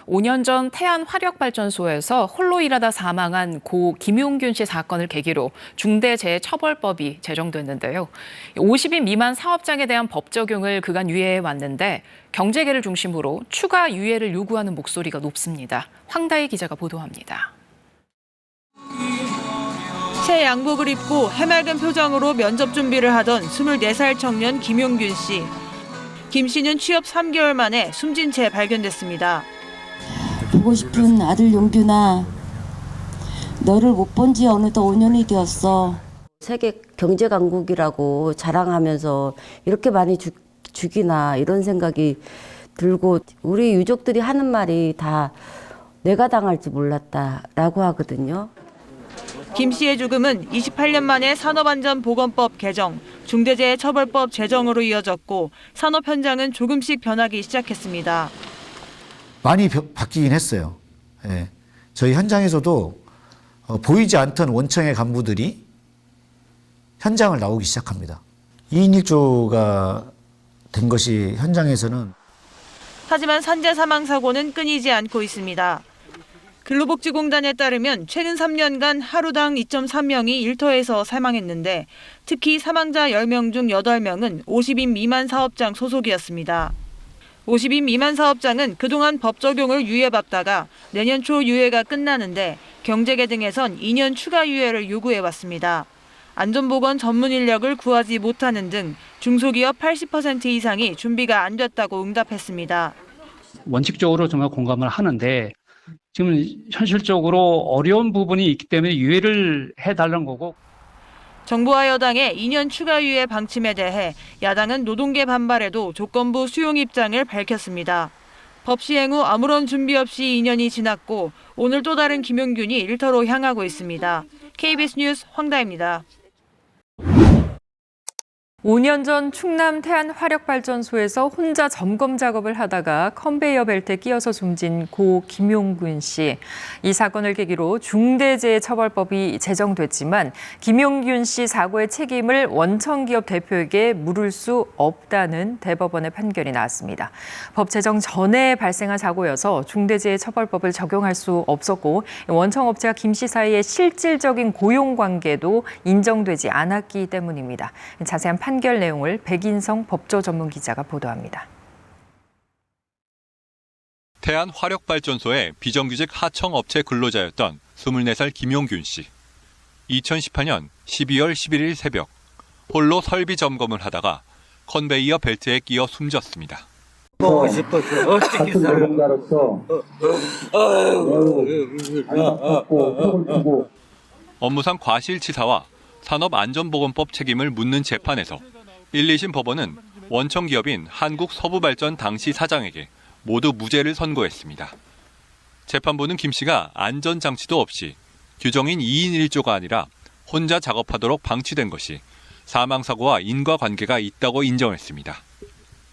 5년 전 태안 화력발전소에서 홀로 일하다 사망한 고 김용균 씨 사건을 계기로 중대재해처벌법이 제정됐는데요. 50인 미만 사업장에 대한 법 적용을 그간 유예해 왔는데 경제계를 중심으로 추가 유예를 요구하는 목소리가 높습니다. 황다희 기자가 보도합니다. 새 양복을 입고 해맑은 표정으로 면접 준비를 하던 24살 청년 김용균 씨. 김 씨는 취업 3개월 만에 숨진 채 발견됐습니다. 보고 싶은 아들 용균아, 너를 못 본 지 어느덧 5년이 되었어. 세계 경제 강국이라고 자랑하면서 이렇게 많이 죽이나 이런 생각이 들고, 우리 유족들이 하는 말이 다 내가 당할지 몰랐다라고 하거든요. 김 씨의 죽음은 28년 만에 산업안전보건법 개정, 중대재해처벌법 제정으로 이어졌고 산업 현장은 조금씩 변하기 시작했습니다. 많이 바뀌긴 했어요. 예. 저희 현장에서도 보이지 않던 원청의 간부들이 현장을 나오기 시작합니다. 2인 1조가 된 것이 현장에서는. 하지만 산재 사망 사고는 끊이지 않고 있습니다. 근로복지공단에 따르면 최근 3년간 하루당 2.3명이 일터에서 사망했는데 특히 사망자 10명 중 8명은 50인 미만 사업장 소속이었습니다. 50인 미만 사업장은 그동안 법 적용을 유예받다가 내년 초 유예가 끝나는데 경제계 등에선 2년 추가 유예를 요구해왔습니다. 안전보건 전문 인력을 구하지 못하는 등 중소기업 80% 이상이 준비가 안 됐다고 응답했습니다. 원칙적으로 정말 공감을 하는데 지금 현실적으로 어려운 부분이 있기 때문에 유예를 해달라는 거고. 정부와 여당의 2년 추가 유예 방침에 대해 야당은 노동계 반발에도 조건부 수용 입장을 밝혔습니다. 법 시행 후 아무런 준비 없이 2년이 지났고 오늘 또 다른 김용균이 일터로 향하고 있습니다. KBS 뉴스 황다입니다. 5년 전 충남 태안 화력발전소에서 혼자 점검 작업을 하다가 컨베이어 벨트에 끼어서 숨진 고 김용균 씨. 이 사건을 계기로 중대재해처벌법이 제정됐지만 김용균 씨 사고의 책임을 원청기업 대표에게 물을 수 없다는 대법원의 판결이 나왔습니다. 법 제정 전에 발생한 사고여서 중대재해처벌법을 적용할 수 없었고 원청업체와 김 씨 사이의 실질적인 고용관계도 인정되지 않았기 때문입니다. 자세한 판결 내용을 백인성 법조 전문 기자가 보도합니다. 태안 화력발전소의 비정규직 하청업체 근로자였던 24살 김용균 씨. 2018년 12월 11일 새벽 홀로 설비 점검을 하다가 컨베이어 벨트에 끼어 숨졌습니다. 보고 싶어서 어떻게 살아? 업무상 과실치사와 산업안전보건법 책임을 묻는 재판에서 1, 2심 법원은 원청기업인 한국서부발전 당시 사장에게 모두 무죄를 선고했습니다. 재판부는 김 씨가 안전장치도 없이 규정인 2인 1조가 아니라 혼자 작업하도록 방치된 것이 사망사고와 인과관계가 있다고 인정했습니다.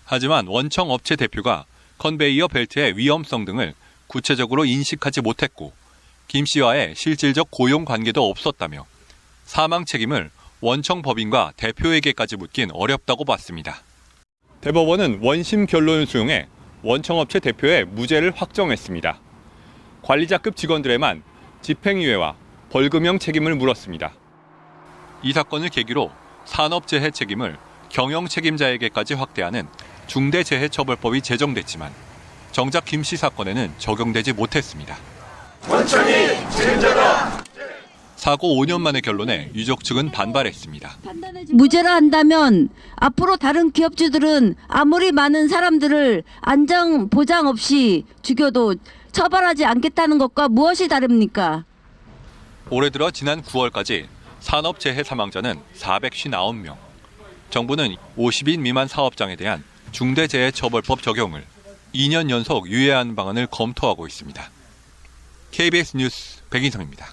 하지만 원청업체 대표가 컨베이어 벨트의 위험성 등을 구체적으로 인식하지 못했고 김 씨와의 실질적 고용관계도 없었다며 사망 책임을 원청 법인과 대표에게까지 묻긴 어렵다고 봤습니다. 대법원은 원심 결론을 수용해 원청업체 대표의 무죄를 확정했습니다. 관리자급 직원들에만 집행유예와 벌금형 책임을 물었습니다. 이 사건을 계기로 산업재해 책임을 경영책임자에게까지 확대하는 중대재해처벌법이 제정됐지만 정작 김 씨 사건에는 적용되지 못했습니다. 원청이 책임자다. 사고 5년 만의 결론에 유족 측은 반발했습니다. 무죄라 한다면 앞으로 다른 기업주들은 아무리 많은 사람들을 안전 보장 없이 죽여도 처벌하지 않겠다는 것과 무엇이 다릅니까? 올해 들어 지난 9월까지 산업재해 사망자는 459명. 정부는 50인 미만 사업장에 대한 중대재해처벌법 적용을 2년 연속 유예하는 방안을 검토하고 있습니다. KBS 뉴스 백인성입니다.